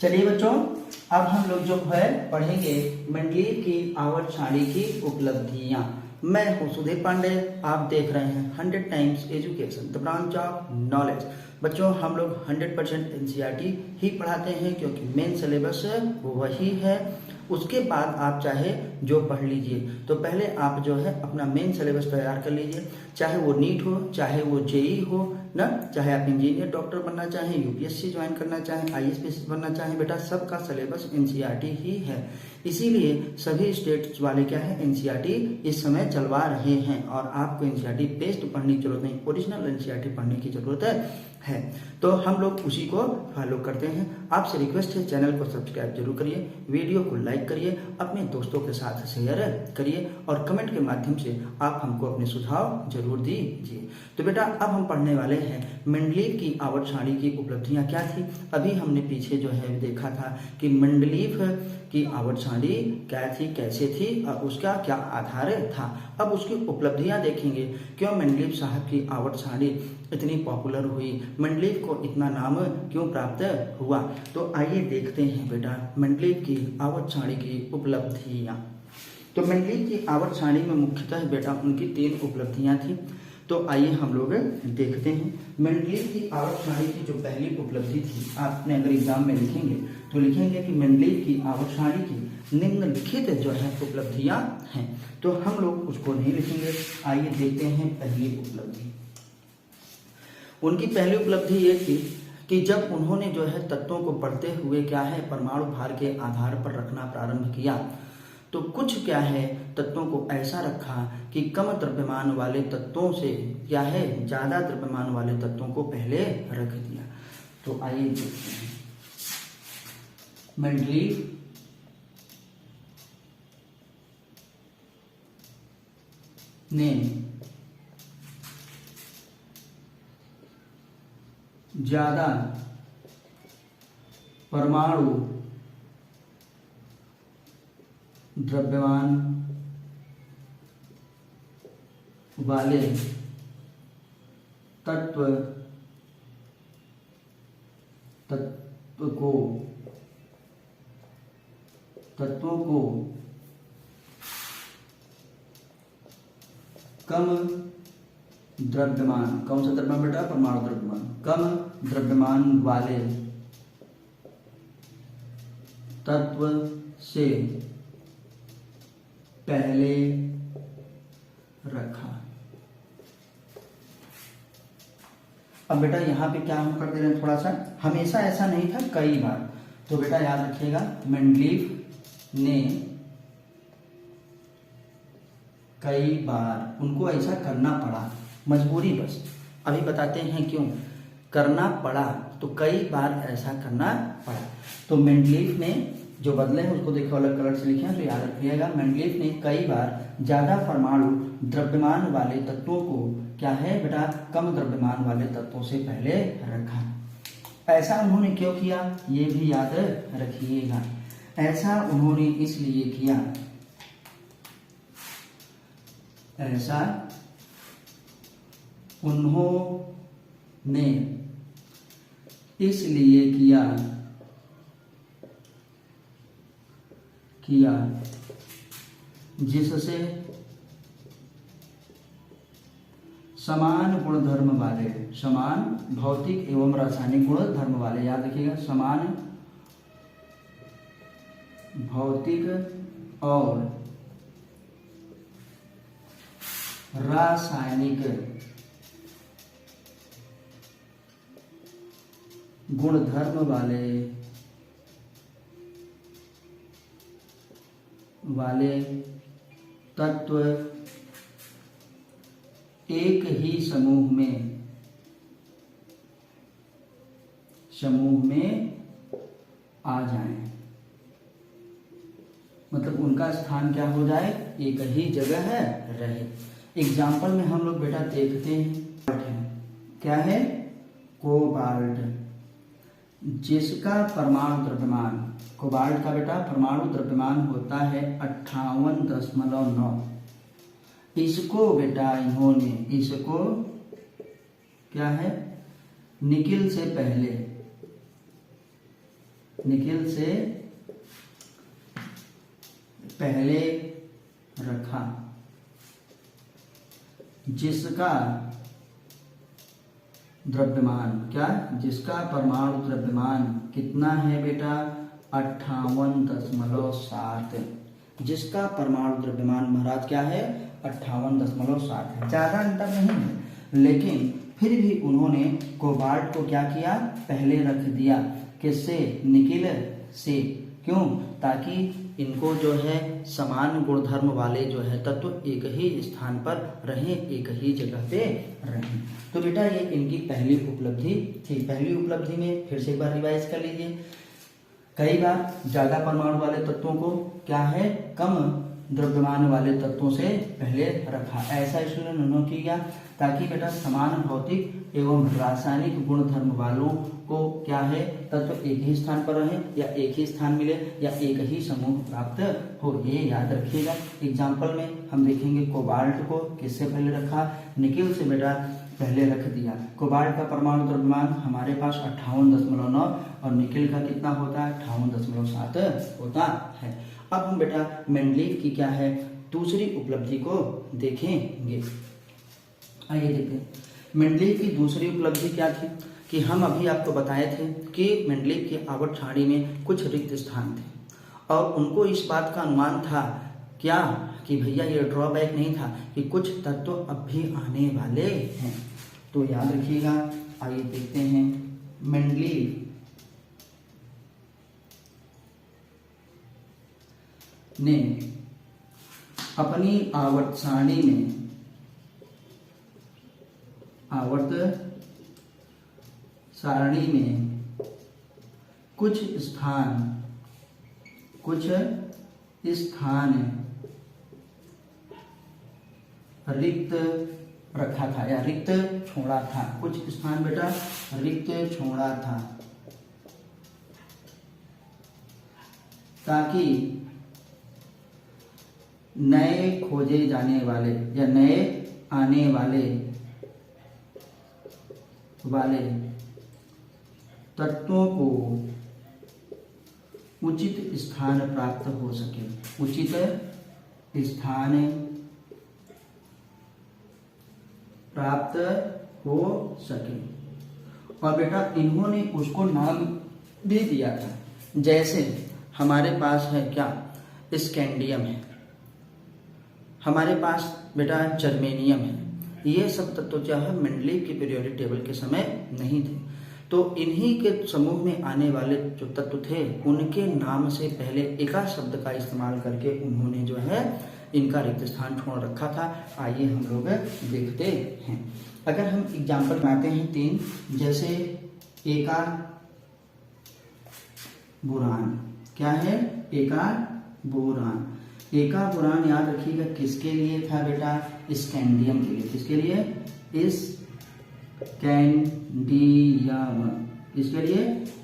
चलिए बच्चों, अब हम लोग जो है पढ़ेंगे मेंडलीव की आवर्त सारणी की उपलब्धियां। मैं हूं सुधीर पांडे, आप देख रहे हैं 100 times education the branch of knowledge. बच्चों हम लोग 100% एनसीईआरटी ही पढ़ाते हैं क्योंकि मेन सिलेबस वही है। उसके बाद आप चाहे जो पढ़ लीजिए, तो पहले आप जो है अपना मेन सिलेबस तैयार कर लीजिए, चाहे वो नीट हो, चाहे वो जेई हो ना, चाहे आप इंजीनियर डॉक्टर बनना चाहें, यूपीएससी ज्वाइन करना चाहें, आईएएस बनना चाहें, बेटा सबका सिलेबस एनसीईआरटी ही है। इसीलिए सभी स्टेट्स वाले क्या है एनसीईआरटी इस समय चलवा रहे हैं और आपको एनसीईआरटी बेस्ड पढ़ने की जरूरत नहीं, ओरिजिनल एनसीईआरटी पढ़ने की जरूरत है। तो हम लोग उसी को फॉलो करते हैं। आपसे रिक्वेस्ट है चैनल को सब्सक्राइब जरूर करिए, वीडियो को लाइक करिए, अपने दोस्तों के साथ शेयर करिए और कमेंट के माध्यम से आप हमको अपने सुझाव जरूर दीजिए। तो बेटा अब हम पढ़ने वाले हैं मेंडलीव की आवर्त सारणी की उपलब्धियां क्या थी। अभी हमने पीछे जो है देखा था कि मेंडलीव की आवर्त सारणी क्या थी, कैसे थी और उसका क्या आधार था। अब उसकी उपलब्धियां देखेंगे, क्यों मेंडलीव साहब की आवर्त सारणी इतनी पॉपुलर हुई, मेंडलीव को इतना नाम क्यों प्राप्त हुआ। तो आइए देखते हैं बेटा मेंडलीव की आवर्त सारणी की उपलब्धियां। तो मेंडलीव की आवर्त सारणी में मुख्यतः बेटा उनकी 3 उपलब्धियां थी। तो आइए हम लोग देखते हैं मेंडलीव की आवर्त सारणी की जो पहली उपलब्धि थी। आपने अगर एग्जाम में लिखेंगे तो लिखेंगे कि मेंडलीव की आवर्त सारणी की निम्नलिखित जो है उपलब्धियां हैं, तो हम लोग उसको नहीं लिखेंगे। आइए देखते हैं पहली उपलब्धि। उनकी पहली उपलब्धि ये थी कि जब उन्होंने जो है तत्वों को पढ़ते हुए क्या है परमाणु भार के आधार पर रखना प्रारंभ किया, तो कुछ क्या है तत्वों को ऐसा रखा कि कम द्रव्यमान वाले तत्वों से क्या है ज्यादा द्रव्यमान वाले तत्वों को पहले रख दिया। तो आइए देखते हैं मेंडलीव ने ज्यादा परमाणु द्रव्यमान वाले तत्व तत्वों को कम द्रव्यमान, कौन सा द्रव्यमान बेटा परमाणु द्रव्यमान, कम द्रव्यमान वाले तत्व से पहले रखा। अब बेटा यहां पे क्या हम कर दे रहे हैं, थोड़ा सा हमेशा ऐसा नहीं था, कई बार। तो बेटा याद रखिएगा मेंडलीव ने कई बार, उनको ऐसा करना पड़ा, मजबूरी बस। अभी बताते हैं क्यों करना पड़ा, तो कई बार ऐसा करना पड़ा। तो मेंडलीव ने जो बदले हैं उसको देखो अलग कलर से लिखे हैं, तो याद रखिएगा मेंडलीव ने कई बार ज्यादा परमाणु द्रव्यमान वाले तत्वों को क्या है बेटा कम द्रव्यमान वाले तत्वों से पहले रखा। ऐसा उन्होंने क्यों किया ये भी याद रखिएगा। ऐसा उन्होंने इसलिए किया, ऐसा उन्होंने इसलिए किया जिससे समान गुणधर्म वाले, समान भौतिक एवं रासायनिक गुण धर्म वाले, याद रखिएगा समान भौतिक और रासायनिक गुणधर्म वाले तत्व एक ही समूह में आ जाएं, मतलब उनका स्थान क्या हो जाए एक ही जगह रहे। एग्जाम्पल में हम लोग बेटा देखते हैं क्या है कोबाल्ट, जिसका परमाणु द्रव्यमान, कोबाल्ट का बेटा परमाणु द्रव्यमान होता है 58.9। इसको बेटा इन्होंने, इसको क्या है निकिल से पहले निकिल से पहले रखा, जिसका द्रव्यमान क्या, जिसका परमाणु द्रव्यमान कितना है बेटा 58.7, जिसका परमाणु द्रव्यमान महाराज क्या है 58.7 है। ज्यादा अंतर नहीं है, लेकिन फिर भी उन्होंने कोबाल्ट को क्या किया पहले रख दिया, किससे निकिल से, क्यों, ताकि इनको जो है समान गुणधर्म वाले जो है तत्व एक ही स्थान पर रहें, एक ही जगह पे रहें। तो बेटा ये इनकी पहली उपलब्धि थी। पहली उपलब्धि में फिर से एक बार रिवाइज कर लीजिए, कई बार ज्यादा परमाणु वाले तत्वों को क्या है कम द्रव्यमान वाले तत्वों से पहले रखा। ऐसा इसलिए उन्होंने किया ताकि बेटा समान भौतिक एवं रासायनिक गुणधर्म वालों को क्या है तत्व एक ही स्थान पर रहे, या एक ही स्थान मिले, या एक ही समूह प्राप्त हो, ये याद रखिएगा। एग्जाम्पल में हम देखेंगे कोबाल्ट को किससे पहले रखा, निकिल से बेटा पहले रख दिया। कोबाल्ट का परमाणु द्रव्यमान हमारे पास 58.9 और निकिल का कितना होता है 58.7 होता है। अब हम बेटा मेंडलीव की क्या है दूसरी उपलब्धि को देखेंगे। आइए देखते हैं मेंडलीव की दूसरी उपलब्धि क्या थी, कि हम अभी आपको बताए थे कि मेंडलीव की आवर्त सारणी में कुछ रिक्त स्थान थे और उनको इस बात का अनुमान था क्या कि भैया ये ड्रॉबैक नहीं था कि कुछ तत्व अब भी आने वाले हैं। तो याद रखिएगा, आइए देखते हैं मेंडलीव ने अपनी आवर्त सारणी में कुछ स्थान रिक्त रखा था या रिक्त छोड़ा था, कुछ स्थान बेटा रिक्त छोड़ा था, ताकि नए खोजे जाने वाले या नए आने वाले तत्वों को उचित स्थान प्राप्त हो सके, उचित स्थान प्राप्त हो सके। और बेटा इन्होंने उसको नाम भी दिया था, जैसे हमारे पास है क्या स्कैंडियम है, हमारे पास बेटा जर्मेनियम है, ये सब तत्व जो है मेंडलीव के पीरियोडिक टेबल के समय नहीं थे। तो इन्हीं के समूह में आने वाले जो तत्व थे उनके नाम से पहले एका शब्द का इस्तेमाल करके उन्होंने जो है इनका रिक्त स्थान छोड़ रखा था। आइए हम लोग देखते हैं। अगर हम एग्जाम्पल बनाते हैं 3, जैसे एका बोरान, क्या है एका बोरान। एका बोरान याद रखिएगा किसके लिए था बेटा स्कैंडियम के लिए, किसके लिए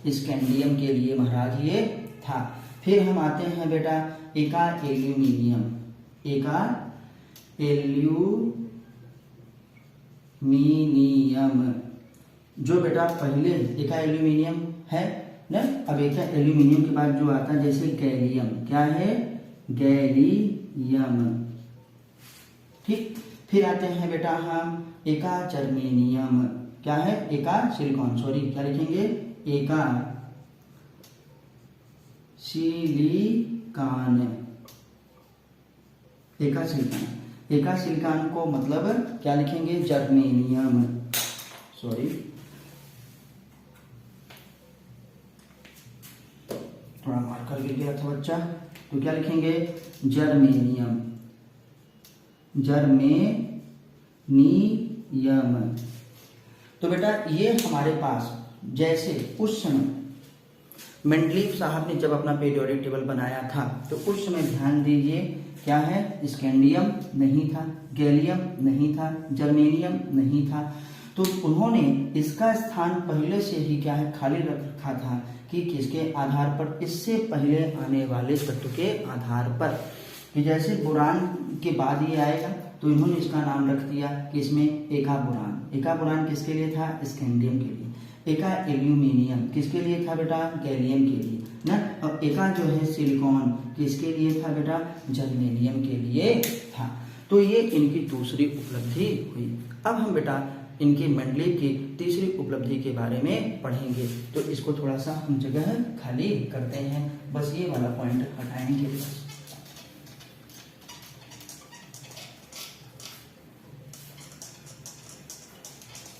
स्कैंडियम के लिए महाराज ये था। फिर हम आते हैं बेटा एका एल्यूमिनियम, एका एल्यूमिनियम जो बेटा पहले एका एल्यूमिनियम है ना। अब एका एल्यूमिनियम के बाद जो आता है जैसे गैलियम, क्या है गैलियम, ठीक। फिर आते हैं बेटा हम एका जर्मेनियम, क्या है एका सिलिकॉन, सॉरी क्या लिखेंगे एका सिलिकॉन, एका सिलिकॉन। एका सिलिकॉन को मतलब क्या लिखेंगे जर्मेनियम, सॉरी थोड़ा मार्कर गिर गया था बच्चा, तो क्या लिखेंगे जर्मेनियम, जर्मेनियम। तो बेटा ये हमारे पास जैसे उस समय मेंडलीव साहब ने जब अपना पीरियोडिक टेबल बनाया था तो उस समय ध्यान दीजिए क्या है स्कैंडियम नहीं था, गैलियम नहीं था, जर्मेनियम नहीं था। तो उन्होंने इसका स्थान पहले से ही क्या है खाली रखा था कि किसके आधार पर, इससे पहले आने वाले तत्व के आधार पर, कि जैसे बोरान के बाद ये आएगा तो इन्होंने इसका नाम रख दिया कि इसमें एका बोरान। एका बोरान किसके लिए था स्कैंडियम के लिए। एका एल्यूमिनियम किसके लिए था बेटा, गैलियम के लिए ना, और एका जो है सिलिकॉन किसके लिए था बेटा, जर्मेनियम के लिए था। तो ये इनकी दूसरी उपलब्धि हुई। अब हम बेटा इनके मेंडलीव की तीसरी उपलब्धि के बारे में पढ़ेंगे। तो इसको थोड़ा सा हम जगह खाली करते हैं, बस ये वाला पॉइंट हटाएंगे।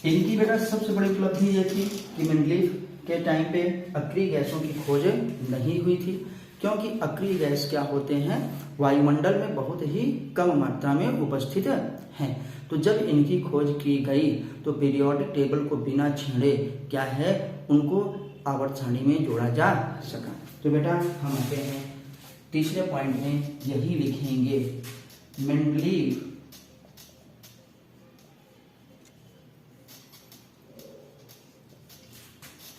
इनकी बेटा सबसे बड़ी उपलब्धि ये थी कि मेंडलीव के टाइम पे अक्रिय गैसों की खोज नहीं हुई थी, क्योंकि अक्रिय गैस क्या होते हैं, वायुमंडल में बहुत ही कम मात्रा में उपस्थित हैं। तो जब इनकी खोज की गई तो पीरियोडिक टेबल को बिना छेड़े क्या है, उनको आवर्त सारणी में जोड़ा जा सका। तो बेटा हम आते हैं तीसरे पॉइंट में, यही लिखेंगे मेंडलीव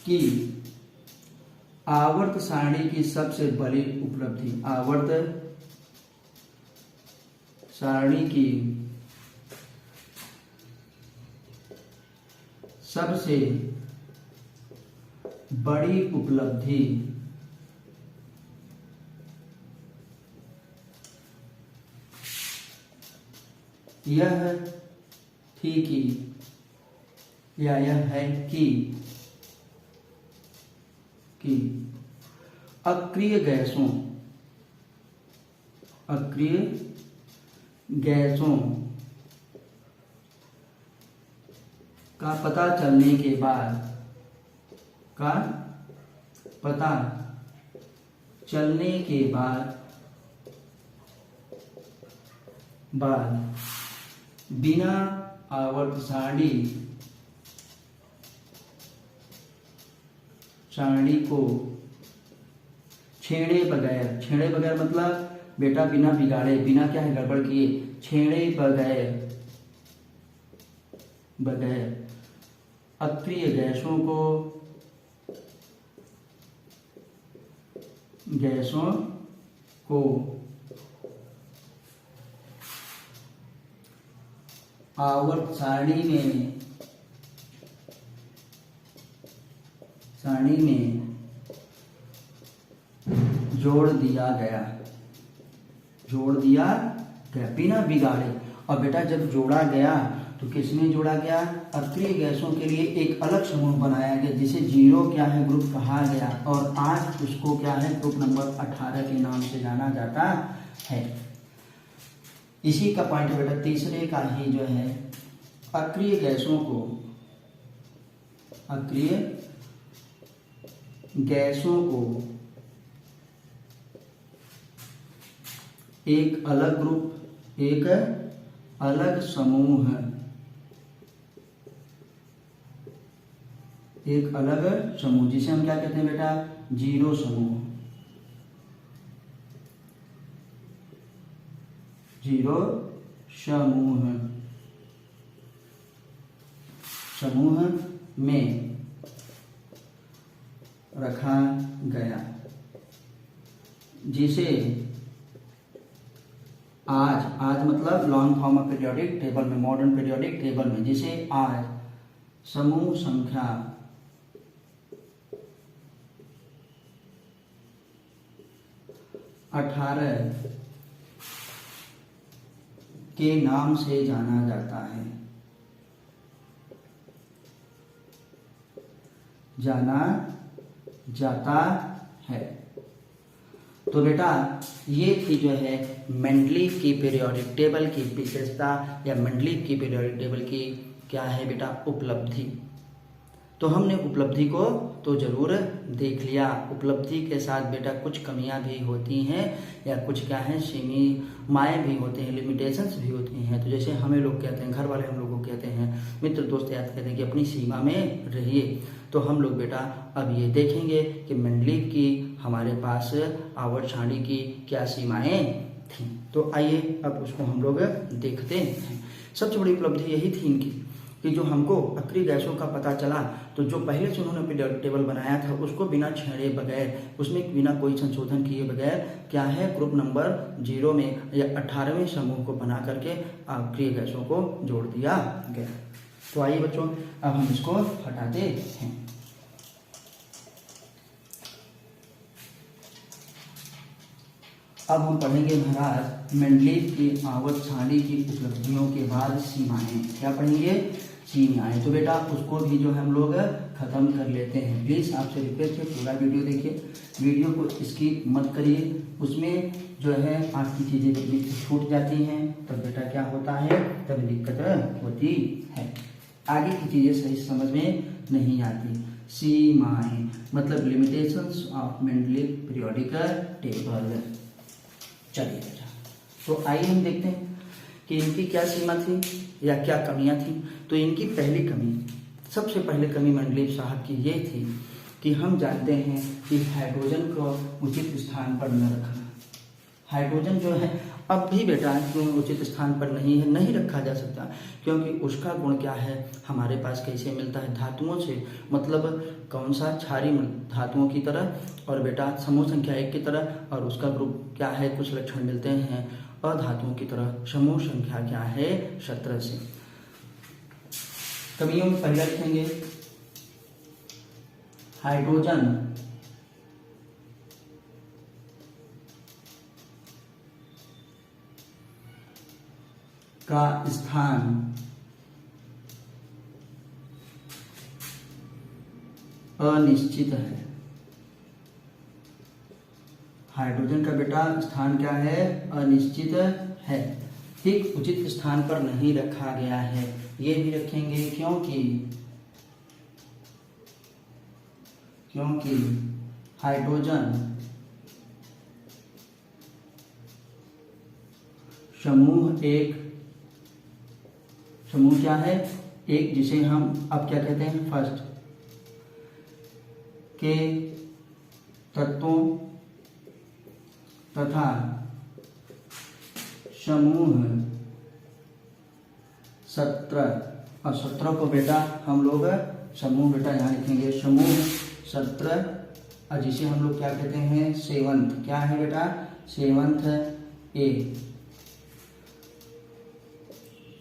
की आवर्त सारणी की सबसे बड़ी उपलब्धि, आवर्त सारणी की सबसे बड़ी उपलब्धि यह थी कि, या यह है कि अक्रिय गैसों का पता चलने के बाद बिना आवर्त सारणी को छेड़े बगैर मतलब बेटा बिना बिगाड़े, बिना क्या है गड़बड़ किए, छेड़े बगैर अक्रिय गैसों को आवर्त सारणी में जोड़ दिया गया बिना बिगाड़े। और बेटा जब जोड़ा गया तो किसमें जोड़ा गया, अक्रिय गैसों के लिए एक अलग समूह बनाया गया जिसे 0 क्या है ग्रुप कहा गया, और आज उसको क्या है ग्रुप नंबर 18 के नाम से जाना जाता है। इसी का पॉइंट बेटा तीसरे का ही जो है, अक्रिय गैसों को एक अलग ग्रुप, एक अलग समूह, जिसे हम क्या कहते हैं बेटा, 0 समूह, 0 समूह में रखा गया, जिसे आज मतलब long form of periodic table में, मॉडर्न पीरियोडिक टेबल में, जिसे आज समूह संख्या 18 के नाम से जाना जाता है। तो बेटा ये थी जो है मेंडलीव की पीरियोडिक टेबल की विशेषता, या मेंडलीव की पीरियोडिक टेबल की क्या है बेटा, उपलब्धि। तो हमने उपलब्धि को तो जरूर देख लिया। उपलब्धि के साथ बेटा कुछ कमियां भी होती हैं, या कुछ क्या है सीमाएं भी होती हैं, लिमिटेशंस भी होती हैं। तो जैसे हमें लोग कहते हैं, घर वाले हम लोगों को कहते हैं, मित्र दोस्त याद कहते हैं कि अपनी सीमा में रहिए। तो हम लोग बेटा अब ये देखेंगे कि मेंडलीव की हमारे पास आवर्त सारणी की क्या सीमाएं थी। तो आइए अब उसको हम लोग देखते हैं। सबसे बड़ी उपलब्धि यही थी इनकी कि जो हमको अक्रिय गैसों का पता चला, तो जो पहले से उन्होंने पीरियोडिक टेबल बनाया था उसको बिना छेड़े बगैर, उसमें बिना कोई संशोधन किए बगैर क्या है ग्रुप नंबर 0 में या 18वें समूह को बना करके अक्रिय गैसों को जोड़ दिया गया। तो आइए बच्चों अब हम इसको हटाते हैं। अब हम पढ़ेंगे महाराज मेंडलीव की आवर्त सारणी की उपलब्धियों के बाद सीमाएं। क्या पढ़ेंगे? सीमाएं। तो बेटा उसको भी जो हम लोग खत्म कर लेते हैं। प्लीज आपसे रिक्वेस्ट है पूरा वीडियो देखिए, वीडियो को स्किप मत करिए। उसमें जो है आपकी चीजें बीच से छूट जाती हैं तब बेटा क्या होता है, तब दिक्कत होती है, आगे की चीजें सही समझ में नहीं आती। सीमाएं मतलब limitations of Mendeleev periodic table. चलिए बेटा, तो आइए हम देखते हैं कि इनकी क्या सीमा थी या क्या कमियां थी। तो इनकी पहली कमी, सबसे पहले कमी मेंडलीव साहब की ये थी कि हम जानते हैं कि हाइड्रोजन को उचित स्थान पर न रखना। हाइड्रोजन जो है अब भी बेटा क्यों उचित स्थान पर नहीं है, नहीं रखा जा सकता, क्योंकि उसका गुण क्या है, हमारे पास कैसे मिलता है, धातुओं से, मतलब कौन सा, क्षारीय धातुओं की तरह, और बेटा समूह संख्या 1 की तरह, और उसका ग्रुप क्या है, कुछ लक्षण मिलते हैं अधातुओं की तरह, समूह संख्या क्या है 17 से। कमियों में पहला लिखेंगे हाइड्रोजन का स्थान अनिश्चित है। हाइड्रोजन का बेटा स्थान क्या है, अनिश्चित है, ठीक उचित स्थान पर नहीं रखा गया है। ये भी रखेंगे क्योंकि हाइड्रोजन समूह क्या है, एक, जिसे हम अब क्या कहते हैं, फर्स्ट के तत्वों तथा समूह 17, और 17 को बेटा हम लोग समूह बेटा यहाँ लिखेंगे समूह 17, और जिसे हम लोग क्या कहते हैं, सेवंथ, क्या है बेटा, सेवंथ ए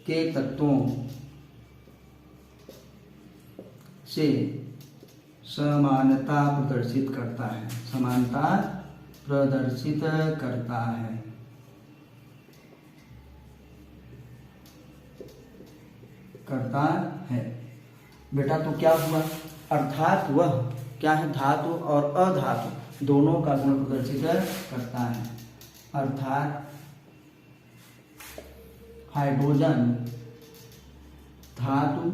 के तत्वों से समानता प्रदर्शित करता है, समानता प्रदर्शित करता है बेटा। तो क्या हुआ, अर्थात वह क्या है, धातु और अधातु दोनों का गुण प्रदर्शित करता है, अर्थात हाइड्रोजन धातु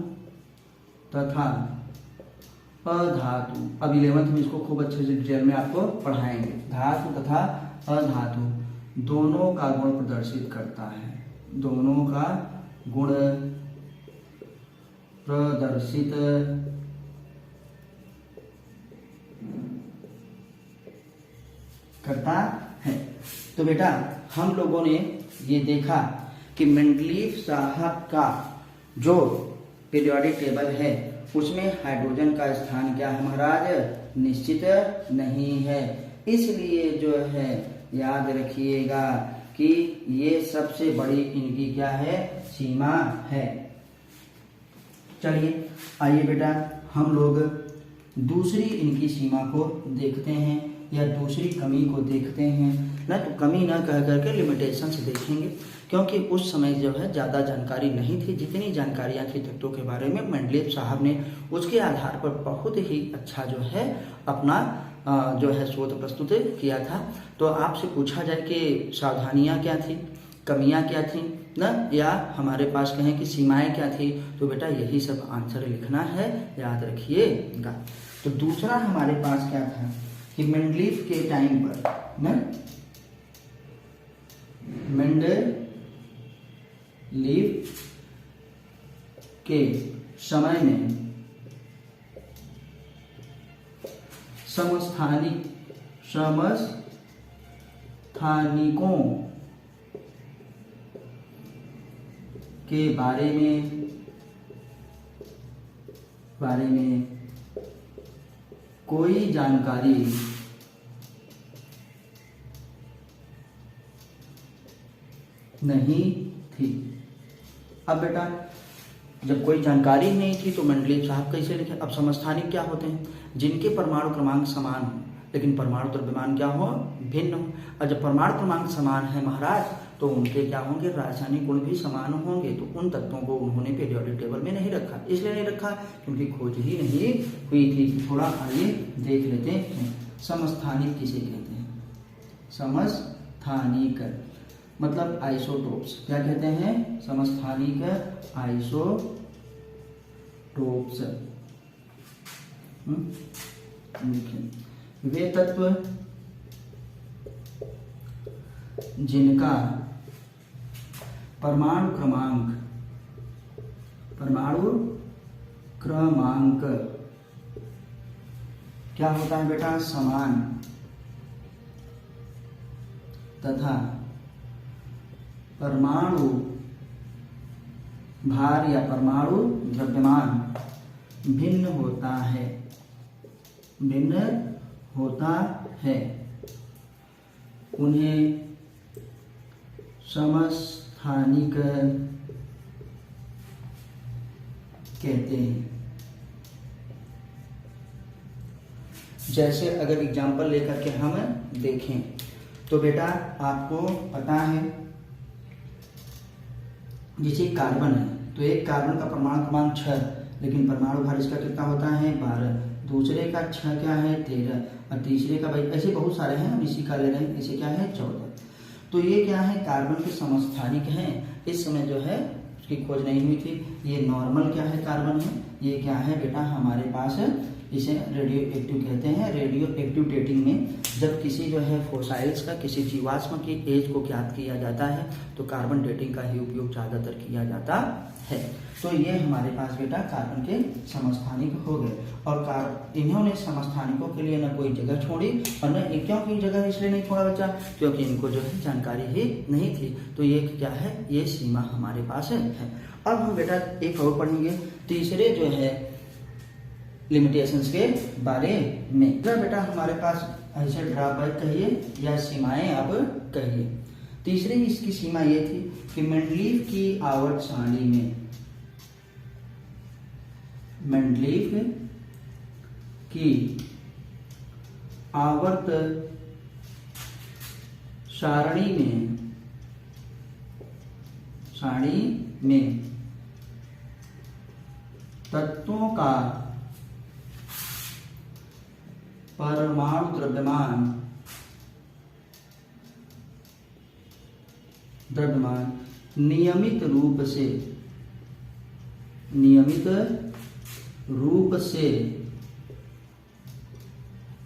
तथा अधातु, अब 11th में इसको खूब अच्छे से डिटेल में आपको पढ़ाएंगे, धातु तथा अधातु दोनों का गुण प्रदर्शित करता है, दोनों का गुण प्रदर्शित करता है। तो बेटा हम लोगों ने ये देखा कि मेंडलीव साहब का जो पीरियोडिक टेबल है उसमें हाइड्रोजन का स्थान क्या है महाराज, निश्चित नहीं है। इसलिए जो है याद रखिएगा कि ये सबसे बड़ी इनकी क्या है, सीमा है। चलिए आइए बेटा हम लोग दूसरी इनकी सीमा को देखते हैं या दूसरी कमी को देखते हैं ना। तो कमी ना कह करके लिमिटेशंस देखेंगे, क्योंकि उस समय जो है ज़्यादा जानकारी नहीं थी। जितनी जानकारियाँ थी तत्वों के बारे में मेंडलीव साहब ने उसके आधार पर बहुत ही अच्छा जो है अपना जो है शोध प्रस्तुत किया था। तो आपसे पूछा जाए कि सावधानियाँ क्या थी, कमियाँ क्या थी ना, या हमारे पास कहें कि सीमाएं क्या थी, तो बेटा यही सब आंसर लिखना है, याद रखिएगा। तो दूसरा हमारे पास क्या था कि मेंडलीव के टाइम पर ना, मेंडलीव के समय में समस्थानिकों के बारे में कोई जानकारी नहीं थी। अब बेटा जब कोई जानकारी नहीं थी तो मेंडलीव साहब कैसे लिखे। अब समस्थानिक क्या होते हैं, जिनके परमाणु क्रमांक समान हो, लेकिन परमाणु द्रव्यमान क्या हो, भिन्न हो। और जब परमाणु क्रमांक समान है महाराज, तो उनके क्या होंगे, रासायनिक गुण भी समान होंगे। तो उन तत्वों को उन्होंने पीरियोडिक टेबल में नहीं रखा। इसलिए नहीं रखा क्योंकि खोज ही नहीं हुई थी। थोड़ा आइए देख लेते हैं। समस्थानिक किसे कहते हैं? समस्थानिक मतलब आइसोटोप्स। क्या कहते हैं? समस्थानिक आइसोटोप्स। वे तत्व जिनका परमाणु क्रमांक क्या होता है बेटा, समान तथा परमाणु भार या परमाणु द्रव्यमान भिन्न होता है, उन्हें समस्थानिक कहते हैं। जैसे अगर एग्जाम्पल लेकर के हम देखें तो बेटा आपको पता है, जैसे कार्बन है तो एक कार्बन का परमाणु क्रमांक 6, लेकिन परमाणु भार इसका कितना होता है, 12। दूसरे का 6 क्या है, 13। और तीसरे का भाई ऐसे बहुत सारे हैं, हम इसी का ले रहे हैं, इसे क्या है, 14। तो ये क्या है, कार्बन के समस्थानिक हैं। इस समय जो है उसकी खोज नहीं हुई थी। ये नॉर्मल क्या है, कार्बन है। ये क्या है बेटा हमारे पास, इसे रेडियो एक्टिव कहते हैं। रेडियो एक्टिव डेटिंग में जब किसी जो है फोसाइल्स का, किसी जीवाश्म की एज को ज्ञात किया जाता है तो कार्बन डेटिंग का ही उपयोग ज़्यादातर किया जाता है। तो ये हमारे पास बेटा कार्बन के समस्थानिक हो गए। और इन्होंने समस्थानिकों के लिए न कोई जगह छोड़ी और न क्योंकि जगह इसलिए नहीं छोड़ा बच्चा, क्योंकि इनको जो है जानकारी ही नहीं थी। तो ये क्या है, ये सीमा हमारे पास है। अब हम बेटा एक और पढ़ेंगे, तीसरे जो है लिमिटेशंस के बारे में। बेटा हमारे पास ऐसे ड्रॉबैक कहिए या सीमाएं अब कहिए। तीसरी इसकी सीमा ये थी कि मेंडलीव की आवर्त सारणी में, मेंडलीव की आवर्त सारणी में तत्वों का परमाणु द्रव्यमान नियमित रूप से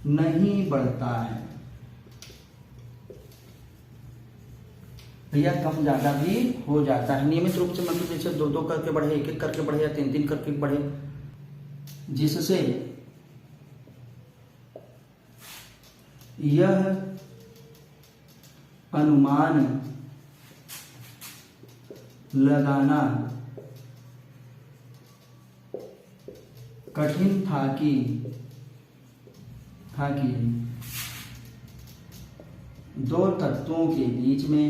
नहीं बढ़ता है। भैया कम ज्यादा भी हो जाता है। नियमित रूप से मतलब जैसे 2-2 करके बढ़े, 1-1 करके बढ़े या 3-3 करके बढ़े, जिससे यह अनुमान लगाना कठिन था कि दो तत्वों के बीच में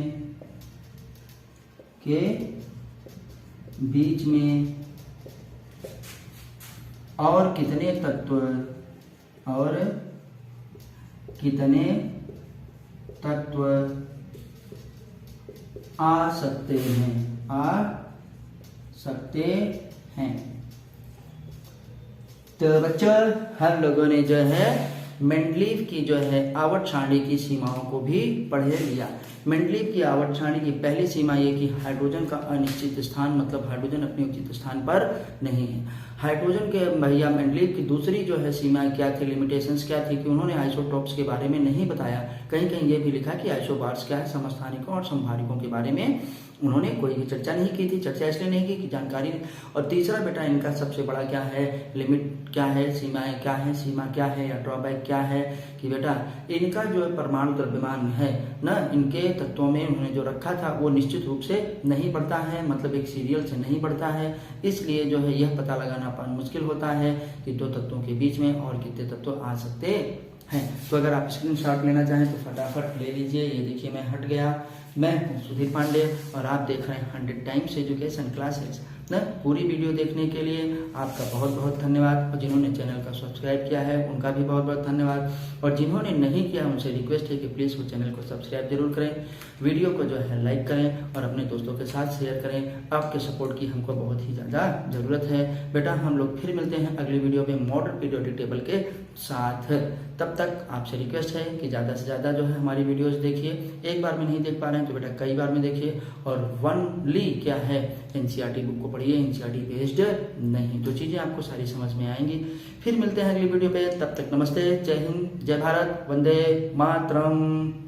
और कितने तत्व आ सकते हैं। तो बच्चों हम लोगों ने जो है मेंडलीव की जो है आवर्त सारणी की सीमाओं को भी पढ़ लिया। मेंडलीव की आवर्त सारणी की पहली सीमा ये कि हाइड्रोजन का अनिश्चित स्थान, मतलब हाइड्रोजन अपने उचित स्थान पर नहीं है। हाइड्रोजन के भैया मेंडलीव की दूसरी जो है सीमा क्या थी, लिमिटेशंस क्या थी कि उन्होंने आइसोटोप्स के बारे में नहीं बताया। कहीं कहीं ये भी लिखा कि आइसोबार्स क्या है, समस्थानिकों और संभारिकों के बारे में उन्होंने कोई भी चर्चा नहीं की थी। चर्चा इसलिए नहीं की कि जानकारी नहीं। और तीसरा बेटा इनका सबसे बड़ा क्या है, लिमिट क्या है, सीमाएं क्या है, सीमा क्या है या ड्रॉबैक क्या है कि बेटा इनका जो परमाणु द्रव्यमान है ना, इनके तत्वों में उन्होंने जो रखा था वो निश्चित रूप से नहीं बढ़ता है, मतलब एक सीरियल से नहीं बढ़ता है। इसलिए जो है यह पता लगाना मुश्किल होता है कि दो तत्वों के बीच में और कितने तत्व आ सकते हैं। तो अगर आप स्क्रीनशॉट लेना चाहें तो फटाफट ले लीजिए। ये देखिए मैं हट गया। मैं हूं सुधीर पांडे और आप देख रहे हैं 100 टाइम्स एजुकेशन क्लासेस। ना। पूरी वीडियो देखने के लिए आपका बहुत बहुत धन्यवाद, और जिन्होंने चैनल का सब्सक्राइब किया है उनका भी बहुत बहुत धन्यवाद, और जिन्होंने नहीं किया उनसे रिक्वेस्ट है कि प्लीज़ वो चैनल को सब्सक्राइब जरूर करें, वीडियो को जो है लाइक करें और अपने दोस्तों के साथ शेयर करें। आपके सपोर्ट की हमको बहुत ही ज़्यादा ज़रूरत है बेटा। हम लोग फिर मिलते हैं अगली वीडियो में मॉडल पीरियोडिक टेबल के साथ। तब तक आपसे रिक्वेस्ट है कि ज़्यादा से ज़्यादा जो है हमारी वीडियोस देखिए। एक बार में नहीं देख पा रहे हैं तो बेटा कई बार में देखिए, और वनली क्या है एनसीईआरटी बुक को पढ़िए, एनसीईआरटी बेस्ड नहीं, तो चीज़ें आपको सारी समझ में आएंगी। फिर मिलते हैं अगली वीडियो पे, तब तक नमस्ते, जय हिंद, जय भारत, वंदे मातरम।